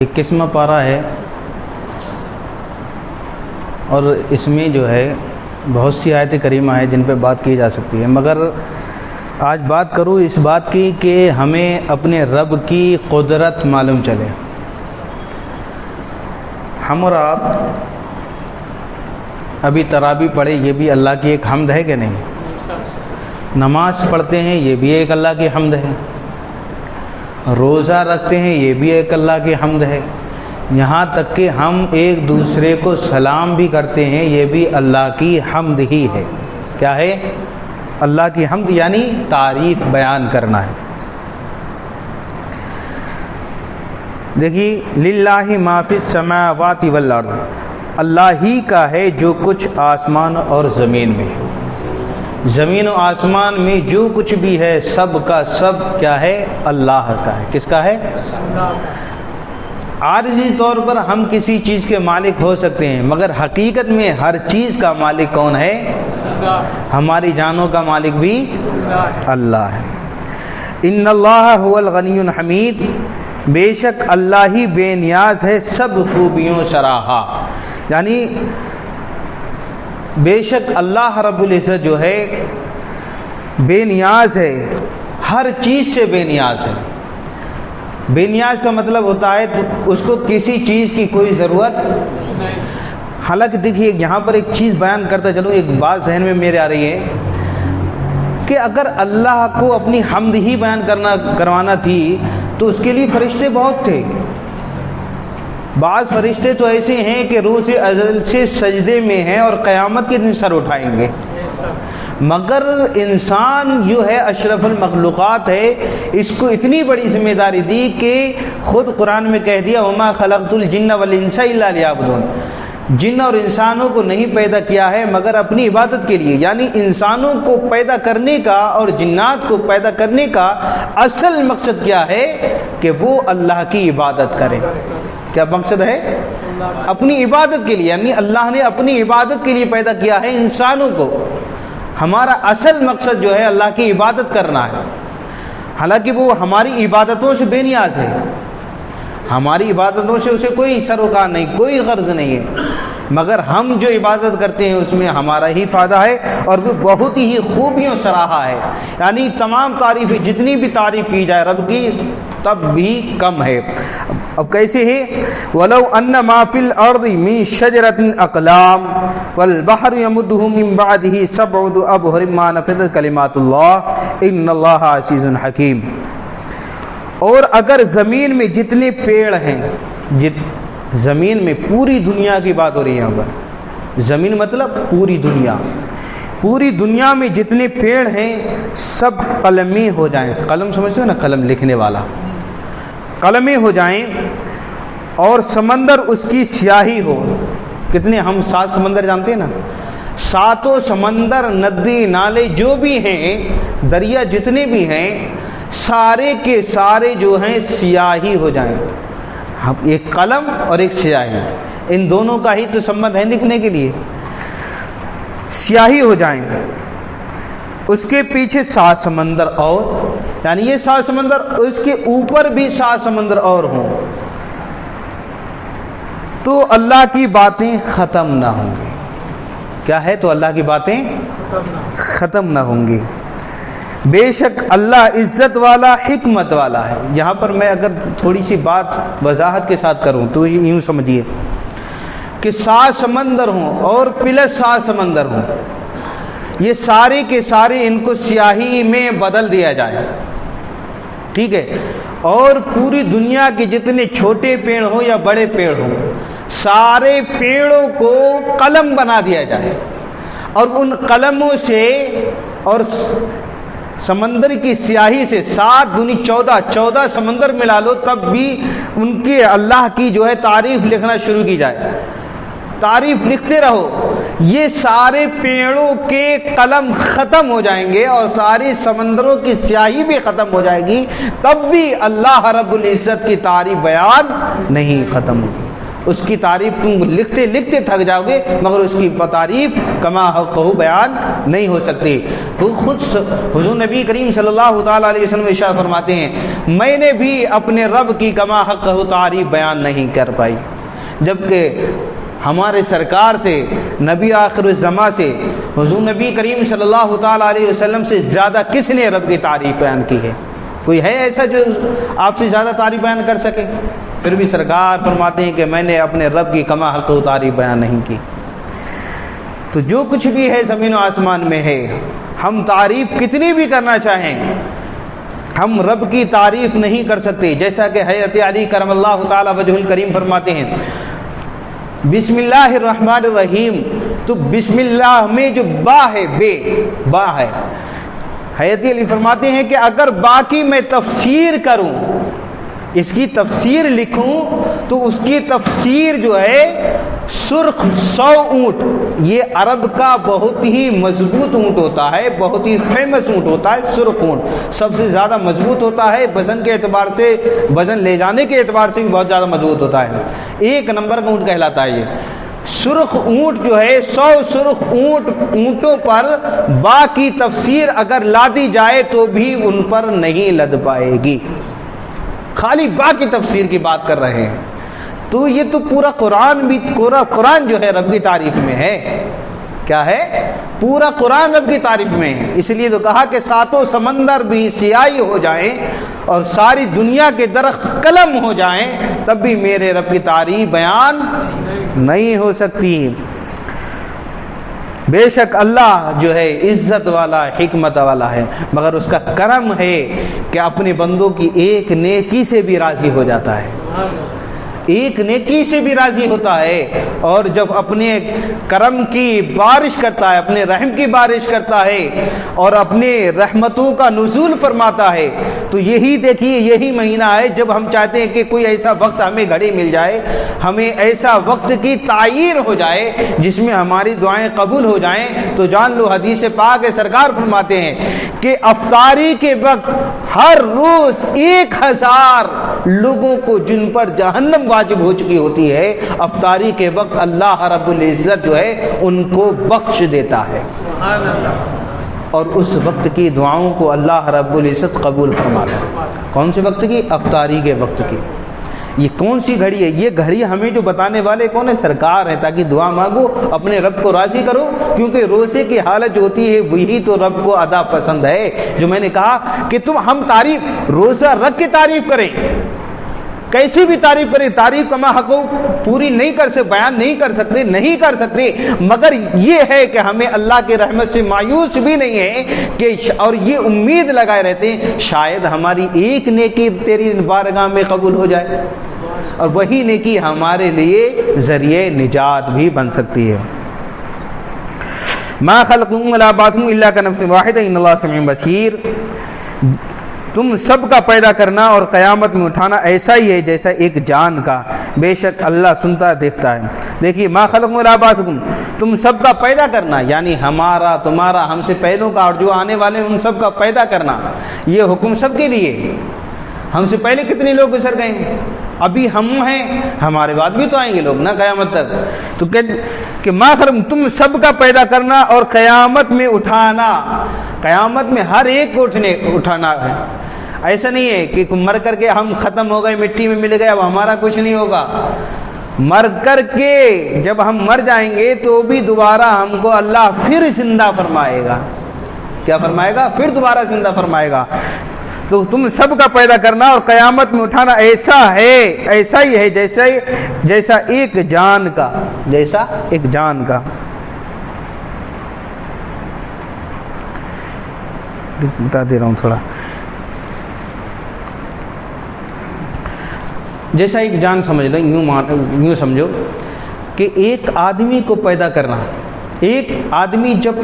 21واں پارہ ہے اور اس میں جو ہے بہت سی آیت کریمہ ہیں جن پہ بات کی جا سکتی ہے، مگر آج بات کروں اس بات کی کہ ہمیں اپنے رب کی قدرت معلوم چلے۔ ہم اور آپ ابھی تراویح پڑھے، یہ بھی اللہ کی ایک حمد ہے کہ نہیں؟ نماز پڑھتے ہیں، یہ بھی ایک اللہ کی حمد ہے۔ روزہ رکھتے ہیں، یہ بھی ایک اللہ کی حمد ہے۔ یہاں تک کہ ہم ایک دوسرے کو سلام بھی کرتے ہیں، یہ بھی اللہ کی حمد ہی ہے۔ کیا ہے؟ اللہ کی حمد، یعنی تعریف بیان کرنا ہے۔ دیکھیے، للہ ما فی السماوات والارض، اللہ ہی کا ہے جو کچھ آسمان اور زمین میں ہے۔ زمین و آسمان میں جو کچھ بھی ہے سب کا سب کیا ہے؟ اللہ کا ہے۔ کس کا ہے؟ عارضی طور پر ہم کسی چیز کے مالک ہو سکتے ہیں، مگر حقیقت میں ہر چیز کا مالک کون ہے؟ ہماری جانوں کا مالک بھی اللہ ہے۔ ان اللہ هو الغنی الحمید، بے شک اللہ ہی بے نیاز ہے سب خوبیوں سراہا، یعنی بے شک اللہ رب العزت جو ہے بے نیاز ہے، ہر چیز سے بے نیاز ہے۔ بے نیاز کا مطلب ہوتا ہے تو اس کو کسی چیز کی کوئی ضرورت نہیں۔ حالانکہ دیکھیے یہاں پر ایک چیز بیان کرتا چلو، ایک بات ذہن میں میرے آ رہی ہے کہ اگر اللہ کو اپنی حمد ہی بیان کروانا تھی تو اس کے لیے فرشتے بہت تھے۔ بعض فرشتے تو ایسے ہیں کہ روز ازل سے سجدے میں ہیں اور قیامت کے دن سر اٹھائیں گے، مگر انسان جو ہے اشرف المخلوقات ہے، اس کو اتنی بڑی ذمہ داری دی کہ خود قرآن میں کہہ دیا وما خلقت الجن والانس الا لیعبدون، جن اور انسانوں کو نہیں پیدا کیا ہے مگر اپنی عبادت کے لیے، یعنی انسانوں کو پیدا کرنے کا اور جنات کو پیدا کرنے کا اصل مقصد کیا ہے کہ وہ اللہ کی عبادت کریں۔ کیا مقصد ہے؟ اپنی عبادت کے لیے، یعنی اللہ نے اپنی عبادت کے لیے پیدا کیا ہے انسانوں کو۔ ہمارا اصل مقصد جو ہے اللہ کی عبادت کرنا ہے، حالانکہ وہ ہماری عبادتوں سے بے نیاز ہے، ہماری عبادتوں سے اسے کوئی سروکار نہیں، کوئی غرض نہیں ہے، مگر ہم جو عبادت کرتے ہیں اس میں ہمارا ہی فائدہ ہے اور وہ بہت ہی خوبیوں سراہا ہے، یعنی تمام تعریفیں جتنی بھی تعریف کی جائے رب کی تب بھی کم ہے۔ اب کیسے ہے؟ وَلَوْ أَنَّ مَا فِي الْأَرْضِ مِنْ شَجَرَةٍ أَقْلَامٍ وَالْبَحْرُ يَمُدُّهُ مِنْ بَعْدِهِ سَبْعَةُ أَبْحُرٍ مَا نَفِذَتْ كَلِمَاتُ اللَّهِ إِنَّ اللَّهَ عَزِيزٌ حَكِيمٌ۔ اور اگر زمین میں جتنے پیڑ ہیں، زمین میں پوری دنیا کی بات ہو رہی ہے یہاں پر، زمین مطلب پوری دنیا، پوری دنیا میں جتنے پیڑ ہیں سب قلمی ہو جائیں، قلم سمجھتے ہو نا، قلم لکھنے والا، قلمیں ہو جائیں اور سمندر اس کی سیاہی ہو۔ کتنے ہم 7 سمندر جانتے ہیں نا، 7 سمندر ندی نالے جو بھی ہیں، دریا جتنے بھی ہیں، سارے کے سارے جو ہیں سیاہی ہو جائیں، ایک قلم اور ایک سیاہی، ان دونوں کا ہی تو سمبند ہے لکھنے کے لیے، سیاہی ہو جائیں، اس کے پیچھے 7 سمندر اور، یعنی یہ 7 سمندر، اس کے اوپر بھی 7 سمندر اور ہوں، تو اللہ کی باتیں ختم نہ ہوں گی۔ کیا ہے؟ تو اللہ کی باتیں ختم نہ ہوں گی۔ بے شک اللہ عزت والا حکمت والا ہے۔ یہاں پر میں اگر تھوڑی سی بات وضاحت کے ساتھ کروں تو یوں سمجھیے کہ 7 سمندر ہوں اور پلس 7 سمندر ہوں، یہ سارے کے سارے ان کو سیاہی میں بدل دیا جائے، ٹھیک ہے، اور پوری دنیا کے جتنے چھوٹے پیڑ ہوں یا بڑے پیڑ ہوں، سارے پیڑوں کو قلم بنا دیا جائے، اور ان قلموں سے اور سمندر کی سیاہی سے 7 دونی 14 سمندر ملا لو تب بھی ان کے اللہ کی جو ہے تعریف لکھنا شروع کی جائے، تعریف لکھتے رہو، یہ سارے پیڑوں کے قلم ختم ہو جائیں گے اور ساری سمندروں کی سیاہی بھی ختم ہو جائے گی، تب بھی اللہ رب العزت کی تعریف بیان نہیں ختم ہوگی۔ اس کی تعریف تم لکھتے لکھتے تھک جاؤ گے مگر اس کی تعریف کما حقہ بیان نہیں ہو سکتی۔ تو خود حضور نبی کریم صلی اللہ تعالیٰ علیہ وسلم ارشاد فرماتے ہیں میں نے بھی اپنے رب کی کما حقہ تعریف بیان نہیں کر پائی، جبکہ ہمارے سرکار سے، نبی آخر الزماں سے، حضور نبی کریم صلی اللہ تعالیٰ علیہ وسلم سے زیادہ کس نے رب کی تعریف بیان کی ہے؟ کوئی ہے ایسا جو آپ سے زیادہ تعریف بیان کر سکے؟ پھر بھی سرکار فرماتے ہیں کہ میں نے اپنے رب کی کما حق تعریف بیان نہیں کی۔ تو جو کچھ بھی ہے زمین و آسمان میں ہے، ہم تعریف کتنی بھی کرنا چاہیں ہم رب کی تعریف نہیں کر سکتے، جیسا کہ حضرت علی کرم اللہ تعالی وجہ الکریم فرماتے ہیں بسم اللہ الرحمن الرحیم، تو بسم اللہ میں جو با ہے، با ہے، حضرت علی فرماتے ہیں کہ اگر با کی میں تفسیر کروں، اس کی تفسیر لکھوں تو اس کی تفسیر جو ہے سرخ 100 اونٹ، یہ عرب کا بہت ہی مضبوط اونٹ ہوتا ہے، بہت ہی فیمس اونٹ ہوتا ہے سرخ اونٹ، سب سے زیادہ مضبوط ہوتا ہے، وزن کے اعتبار سے، وزن لے جانے کے اعتبار سے بھی بہت زیادہ مضبوط ہوتا ہے، ایک نمبر کا اونٹ کہلاتا ہے یہ سرخ اونٹ جو ہے۔ 100 سرخ اونٹوں پر با کی تفسیر اگر لادی جائے تو بھی ان پر نہیں لد پائے گی، خالی با کی تفسیر کی بات کر رہے ہیں۔ تو یہ تو پورا قرآن جو ہے رب کی تعریف میں ہے، کیا ہے؟ پورا قرآن رب کی تعریف میں ہے۔ اس لیے تو کہا کہ 7 سمندر بھی سیاہی ہو جائیں اور ساری دنیا کے درخت قلم ہو جائیں تب بھی میرے رب کی تعریف بیان نہیں ہو سکتی۔ بے شک اللہ جو ہے عزت والا، حکمت والا ہے، مگر اس کا کرم ہے کہ اپنے بندوں کی ایک نیکی سے بھی راضی ہو جاتا ہے، ایک نیکی سے بھی راضی ہوتا ہے، اور جب اپنے کرم کی بارش کرتا ہے، اپنے رحم کی بارش کرتا ہے اور اپنے رحمتوں کا نزول فرماتا ہے، تو یہی دیکھیے یہی مہینہ ہے جب ہم چاہتے ہیں کہ کوئی ایسا وقت ہمیں گھڑی مل جائے، ہمیں ایسا وقت کی تعین ہو جائے جس میں ہماری دعائیں قبول ہو جائیں، تو جان لو حدیث پاک سرکار فرماتے ہیں کہ افطاری کے وقت ہر روز 1000 لوگوں کو جن پر جہنم واجب ہو چکی ہوتی ہے، افطاری کے وقت اللہ رب العزت جو ہے ان کو بخش دیتا ہے، اور اس وقت کی دعاؤں کو اللہ رب العزت قبول فرماتا ہے۔ کون سے وقت کی؟ افطاری کے وقت کی۔ یہ کون سی گھڑی ہے؟ یہ گھڑی ہمیں جو بتانے والے کون ہے؟ سرکار ہے، تاکہ دعا مانگو، اپنے رب کو راضی کرو، کیونکہ روزے کی حالت جو ہوتی ہے وہی تو رب کو ادا پسند ہے۔ جو میں نے کہا کہ ہم تعریف روزہ رکھ کے تعریف کریں، کیسی بھی تعریف کریں، تعریف کما حق پوری نہیں کر سکتے، بیان نہیں کر سکتے، مگر یہ ہے کہ ہمیں اللہ کی رحمت سے مایوس بھی نہیں ہے کہ، اور یہ امید لگائے رہتے ہیں شاید ہماری ایک نیکی تیری بارگاہ میں قبول ہو جائے، اور وہی نیکی ہمارے لیے ذریعہ نجات بھی بن سکتی ہے۔ ما خلقکم ولا بعثکم الا کنفس واحدہ ان اللہ سمیع بصیر۔ تم سب کا پیدا کرنا اور قیامت میں اٹھانا ایسا ہی ہے جیسا ایک جان کا، بے شک اللہ سنتا دیکھتا ہے۔ دیکھیے ما خلقکم ولا بعثکم، تم سب کا پیدا کرنا یعنی ہمارا، تمہارا، ہم سے پہلوں کا اور جو آنے والے ان سب کا پیدا کرنا، یہ حکم سب کے لیے۔ ہم سے پہلے کتنے لوگ گزر گئے ہیں، ابھی ہم ہیں، ہمارے بعد بھی تو آئیں گے لوگ نا قیامت تک۔ تو کہ ما خلقکم، تم سب کا پیدا کرنا اور قیامت میں اٹھانا، قیامت میں ہر ایک کو اٹھانا ہے۔ ایسا نہیں ہے کہ مر کر کے ہم ختم ہو گئے، مٹی میں مل گئے، اب ہمارا کچھ نہیں ہوگا۔ مر کر کے جب ہم مر جائیں گے تو بھی دوبارہ ہم کو اللہ پھر زندہ فرمائے گا۔ کیا فرمائے گا؟ پھر دوبارہ زندہ فرمائے گا۔ تو تم سب کا پیدا کرنا اور قیامت میں اٹھانا ایسا ہی ہے جیسا ایک جان کا، جیسا ایک جان کا۔ بتا دے رہا ہوں تھوڑا، جیسا ایک جان سمجھ لو، یوں سمجھو کہ ایک آدمی کو پیدا کرنا، ایک آدمی جب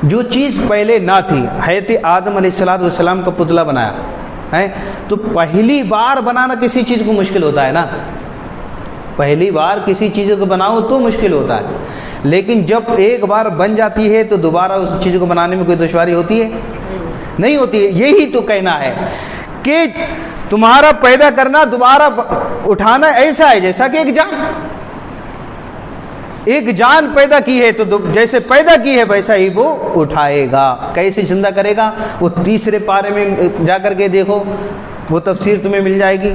جو چیز پہلے نہ تھی، حضرت آدم علیہ السلام کا پتلا بنایا ہے، تو پہلی بار بنانا کسی چیز کو مشکل ہوتا ہے نا، پہلی بار کسی چیز کو بناؤ تو مشکل ہوتا ہے، لیکن جب ایک بار بن جاتی ہے تو دوبارہ اس چیز کو بنانے میں کوئی دشواری ہوتی ہے؟ نہیں ہوتی ہے۔ یہی تو کہنا ہے کہ تمہارا پیدا کرنا دوبارہ اٹھانا ایسا ہے جیسا کہ ایک جان پیدا کی ہے تو جیسے پیدا کی ہے ویسا ہی وہ اٹھائے گا. کیسے زندہ کرے گا وہ تیسرے پارے میں جا کر کے دیکھو, وہ تفسیر تمہیں مل جائے گی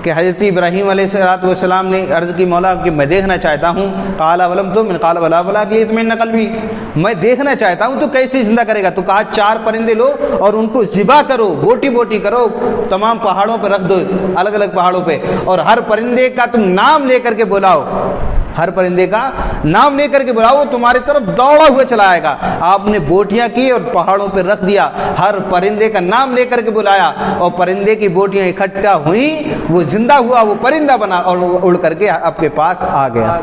کہ حضرت ابراہیم علیہ السلام نے عرض کی مولا کہ میں دیکھنا چاہتا ہوں, قال ولم تؤمن قال بلی ولکن ليطمئن قلبی, میں دیکھنا چاہتا ہوں تو کیسے زندہ کرے گا. تو کہا 4 پرندے لو اور ان کو ذبح کرو, بوٹی بوٹی کرو, تمام پہاڑوں پہ رکھ دو, الگ الگ پہاڑوں پہ, اور ہر پرندے کا تم نام لے کر کے بلاؤ, ہر پرندے کا نام لے کر کے بلاؤ, وہ تمہاری طرف دوڑا ہوا چلا آئے گا. آپ نے بوٹیاں کی اور پہاڑوں پہ رکھ دیا, ہر پرندے کا نام لے کر کے بلایا, اور پرندے کی بوٹیاں اکٹھا ہوئیں, وہ زندہ ہوا, وہ پرندہ بنا اور وہ اڑ کر کے آپ کے پاس آ گیا.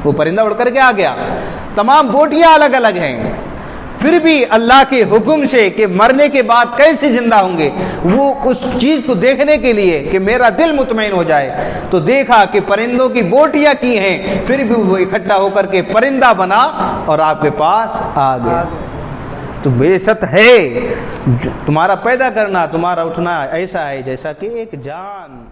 وہ پرندہ اڑ کر کے آ گیا. تمام بوٹیاں الگ الگ ہیں, پھر بھی اللہ کے حکم سے کہ مرنے کے بعد کیسے زندہ ہوں گے, وہ اس چیز کو دیکھنے کے لیے کہ میرا دل مطمئن ہو جائے, تو دیکھا کہ پرندوں کی بوٹیاں کی ہیں, پھر بھی وہ اکٹھا ہو کر کے پرندہ بنا اور آپ کے پاس آ گیا. تو بے شک ہے تمہارا پیدا کرنا, تمہارا اٹھنا ایسا ہے جیسا کہ ایک جان.